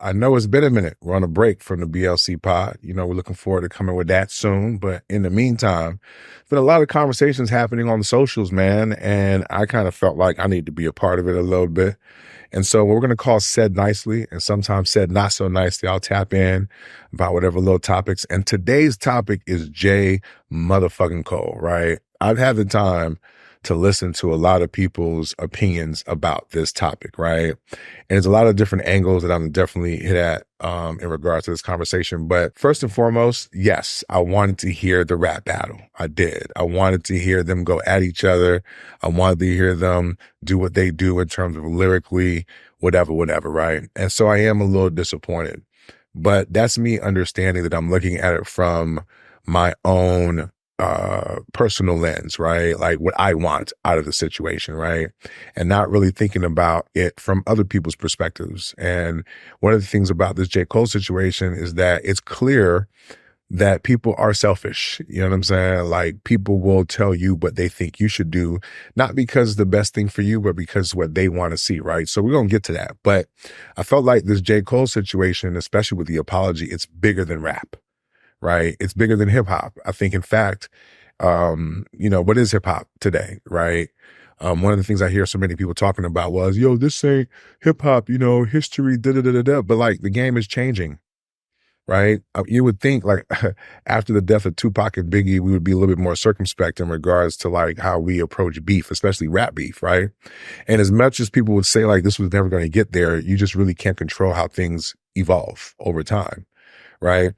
I know it's been a minute. We're on a break from the BLC pod. We're looking forward to coming with that soon. But in the meantime, there's been a lot of conversations happening on the socials, man. And I kind of felt like I need to be a part of it a little bit. And so what we're going to call Said Nicely and sometimes Said Not So Nicely, I'll tap in about whatever little topics. And today's topic is J motherfucking Cole, right? I've had the time to listen to a lot of people's opinions about this topic, right? And there's a lot of different angles that I'm definitely hit at in regards to this conversation. But first and foremost, yes, I wanted to hear the rap battle. I did. I wanted to hear them go at each other. I wanted to hear them do what they do in terms of lyrically, whatever, right? And so I am a little disappointed. But that's me understanding that I'm looking at it from my own personal lens, right? Like what I want out of the situation, right? And not really thinking about it from other people's perspectives. And one of the things about this J. Cole situation is that it's clear that people are selfish. You know what I'm saying? Like people will tell you what they think you should do, not because it's the best thing for you, but because what they want to see, right? So we're going to get to that. But I felt like this J. Cole situation, especially with the apology, it's bigger than rap. Right? It's bigger than hip hop. I think, in fact, what is hip hop today, right? One of the things I hear so many people talking about was, this ain't hip hop, history, da-da-da-da-da. But like the game is changing, right? You would think like after the death of Tupac and Biggie, we would be a little bit more circumspect in regards to like how we approach beef, especially rap beef, right? And as much as people would say like this was never going to get there, you just really can't control how things evolve over time, right?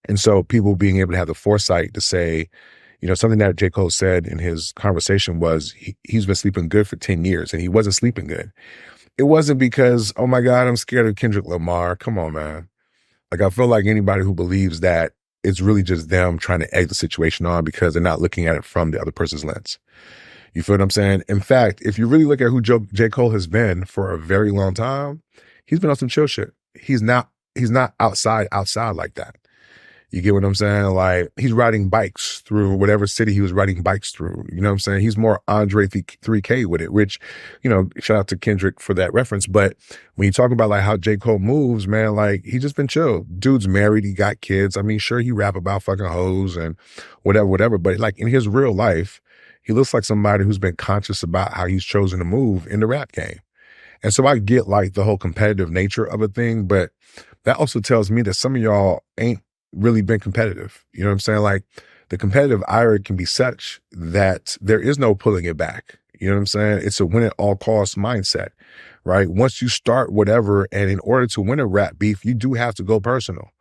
And so people being able to have the foresight to say, something that J. Cole said in his conversation was he's been sleeping good for 10 years and he wasn't sleeping good. It wasn't because, oh my God, I'm scared of Kendrick Lamar. Come on, man. Like I feel like anybody who believes that it's really just them trying to egg the situation on because they're not looking at it from the other person's lens. You feel what I'm saying? In fact, if you really look at who J. Cole has been for a very long time, he's been on some chill shit. He's not outside like that. You get what I'm saying? Like he's riding bikes through whatever city he was riding bikes through. You know what I'm saying? He's more Andre 3K with it, which, shout out to Kendrick for that reference. But when you talk about like how J. Cole moves, man, like he just been chill. Dude's married. He got kids. I mean, sure, he rap about fucking hoes and whatever. But like in his real life, he looks like somebody who's been conscious about how he's chosen to move in the rap game. And so I get like the whole competitive nature of a thing, but that also tells me that some of y'all ain't really been competitive. You know what I'm saying? Like the competitive ire can be such that there is no pulling it back. You know what I'm saying? It's a win at all costs mindset, right? Once you start whatever, and in order to win a rap beef, you do have to go personal,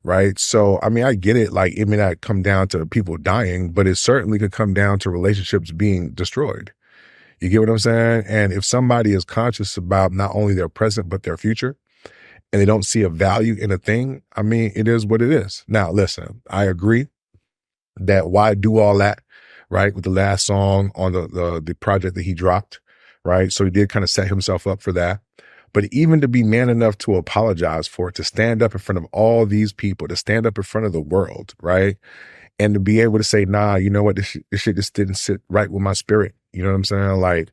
right? So, I mean, I get it. Like it may not come down to people dying, but it certainly could come down to relationships being destroyed. You get what I'm saying? And if somebody is conscious about not only their present, but their future, and they don't see a value in a thing, I mean, it is what it is. Now, listen, I agree that why do all that, right? With the last song on the project that he dropped, right? So he did kind of set himself up for that. But even to be man enough to apologize for it, to stand up in front of all these people, to stand up in front of the world, right? And to be able to say, nah, you know what, this shit just didn't sit right with my spirit. You know what I'm saying? Like,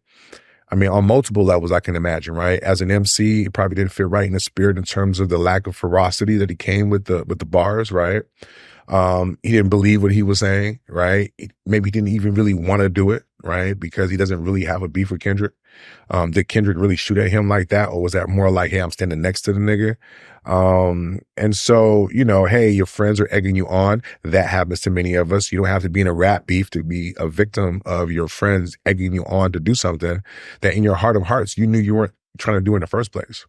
I mean, on multiple levels, I can imagine, right? As an MC, it probably didn't fit right in the spirit in terms of the lack of ferocity that he came with the bars, right? He didn't believe what he was saying, right? Maybe he didn't even really want to do it, right? Because he doesn't really have a beef with Kendrick. Did Kendrick really shoot at him like that? Or was that more like, hey, I'm standing next to the nigga? And so, hey, your friends are egging you on. That happens to many of us. You don't have to be in a rap beef to be a victim of your friends egging you on to do something that in your heart of hearts, you knew you weren't trying to do in the first place.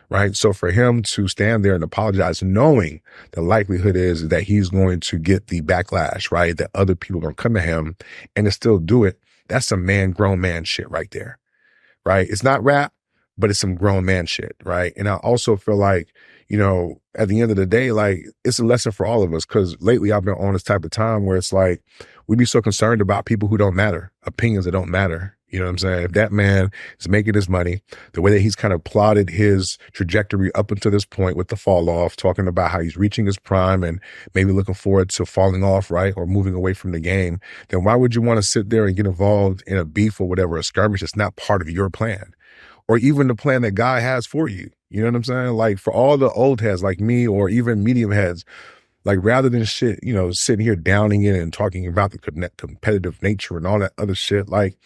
Right. So for him to stand there and apologize, knowing the likelihood is that he's going to get the backlash, right? That other people are going to come to him and to still do it. That's some grown man shit right there. Right. It's not rap, but it's some grown man shit. Right. And I also feel like, at the end of the day, like it's a lesson for all of us. Cause lately I've been on this type of time where it's like, we be so concerned about people who don't matter, opinions that don't matter. You know what I'm saying? If that man is making his money, the way that he's kind of plotted his trajectory up until this point with the fall off, talking about how he's reaching his prime and maybe looking forward to falling off, right? Or moving away from the game, then why would you want to sit there and get involved in a beef or whatever, a skirmish that's not part of your plan? Or even the plan that God has for you. You know what I'm saying? Like for all the old heads like me or even medium heads, like rather than shit, sitting here downing it and talking about the competitive nature and all that other shit, like,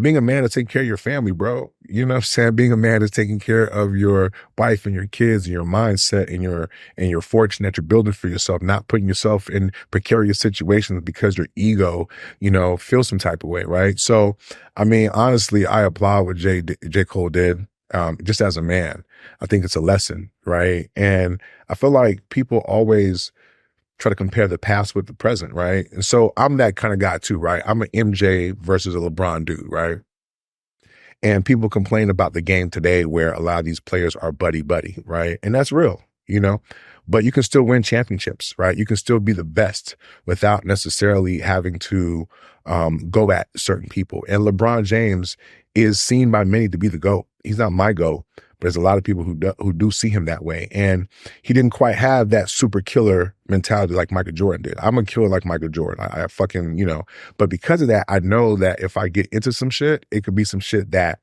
being a man is taking care of your family, bro. You know what I'm saying? Being a man is taking care of your wife and your kids and your mindset and your fortune that you're building for yourself, not putting yourself in precarious situations because your ego, feels some type of way, right? So, I mean, honestly, I applaud what J. Cole did. Just as a man, I think it's a lesson, right? And I feel like people always try to compare the past with the present, right? And so I'm that kind of guy too, right? I'm an MJ versus a LeBron dude, right? And people complain about the game today where a lot of these players are buddy buddy, right? And that's real, but you can still win championships, right? You can still be the best without necessarily having to go at certain people. And LeBron James is seen by many to be the GOAT. He's not my GOAT, but there's a lot of people who do see him that way. And he didn't quite have that super killer mentality like Michael Jordan did. I'm a killer like Michael Jordan. I fucking, but because of that, I know that if I get into some shit, it could be some shit that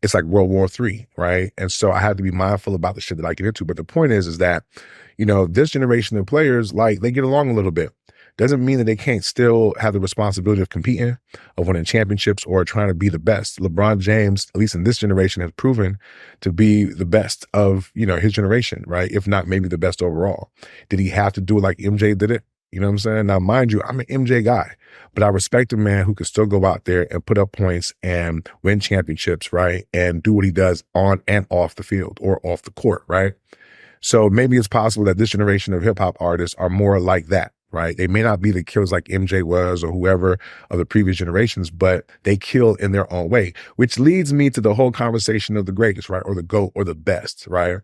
it's like World War III, right? And so I have to be mindful about the shit that I get into. But the point is that, this generation of players, like, they get along a little bit. Doesn't mean that they can't still have the responsibility of competing, of winning championships, or trying to be the best. LeBron James, at least in this generation, has proven to be the best of, his generation, right? If not maybe the best overall. Did he have to do it like MJ did it? You know what I'm saying? Now, mind you, I'm an MJ guy, but I respect a man who can still go out there and put up points and win championships, right? And do what he does on and off the field or off the court, right? So maybe it's possible that this generation of hip hop artists are more like that, right? They may not be the killers like MJ was or whoever of the previous generations, but they kill in their own way, which leads me to the whole conversation of the greatest, right? Or the GOAT or the best, right?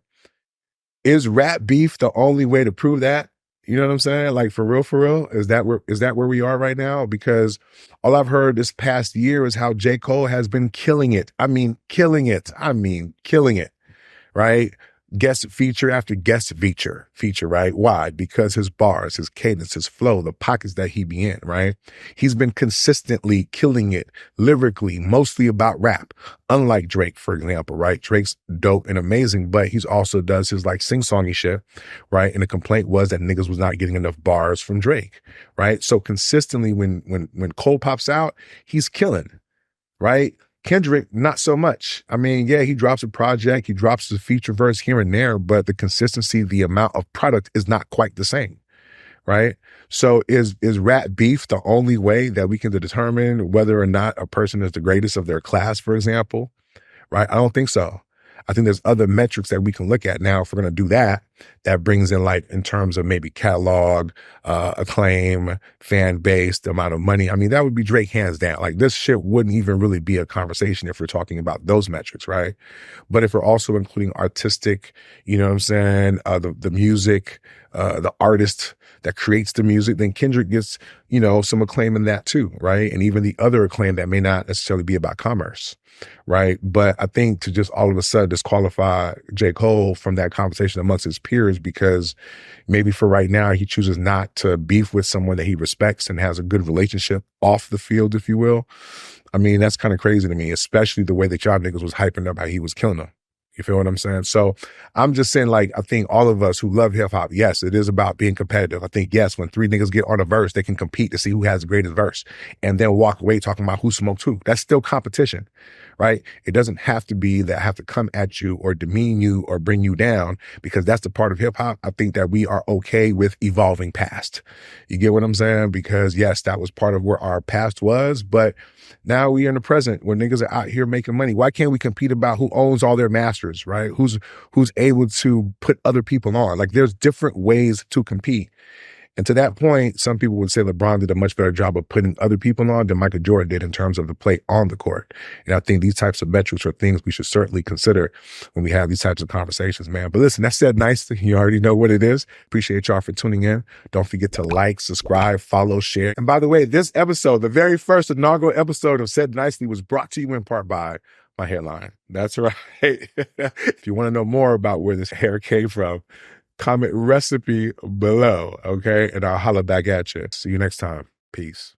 Is rap beef the only way to prove that? You know what I'm saying? Like for real? Is that where we are right now? Because all I've heard this past year is how J. Cole has been killing it. I mean, killing it. Right? Guest feature after guest feature, right? Why? Because his bars, his cadence, his flow, the pockets that he be in, right? He's been consistently killing it lyrically, mostly about rap. Unlike Drake, for example, right? Drake's dope and amazing, but he's also does his like sing-songy shit, right? And the complaint was that niggas was not getting enough bars from Drake, right? So consistently when Cole pops out, he's killing, right? Kendrick, not so much. I mean, yeah, he drops a project, he drops a feature verse here and there, but the consistency, the amount of product is not quite the same, right? So is rap beef the only way that we can determine whether or not a person is the greatest of their class, for example, right? I don't think so. I think there's other metrics that we can look at now if we're going to do that, that brings in like in terms of maybe catalog, acclaim, fan base, the amount of money. I mean, that would be Drake hands down. Like this shit wouldn't even really be a conversation if we're talking about those metrics, right? But if we're also including artistic, you know what I'm saying, the music, the artist that creates the music, then Kendrick gets, some acclaim in that too, right? And even the other acclaim that may not necessarily be about commerce, right? But I think to just all of a sudden disqualify J. Cole from that conversation amongst his peers because maybe for right now he chooses not to beef with someone that he respects and has a good relationship off the field, if you will. I mean, that's kind of crazy to me, especially the way that y'all niggas was hyping up how he was killing them. You feel what I'm saying? So I'm just saying, like, I think all of us who love hip hop, yes, it is about being competitive. I think, yes, when three niggas get on a verse, they can compete to see who has the greatest verse and then walk away talking about who smoked who. That's still competition, right? It doesn't have to be that I have to come at you or demean you or bring you down because that's the part of hip hop. I think that we are okay with evolving past. You get what I'm saying? Because yes, that was part of where our past was, but now we are in the present where niggas are out here making money. Why can't we compete about who owns all their masters, right? Who's able to put other people on? Like there's different ways to compete. And to that point, some people would say LeBron did a much better job of putting other people on than Michael Jordan did in terms of the play on the court. And I think these types of metrics are things we should certainly consider when we have these types of conversations, man. But listen, that said nicely. You already know what it is. Appreciate y'all for tuning in. Don't forget to like, subscribe, follow, share. And by the way, this episode, the very first inaugural episode of Said Nicely was brought to you in part by my hairline. That's right. If you want to know more about where this hair came from, comment recipe below, okay? And I'll holla back at you. See you next time. Peace.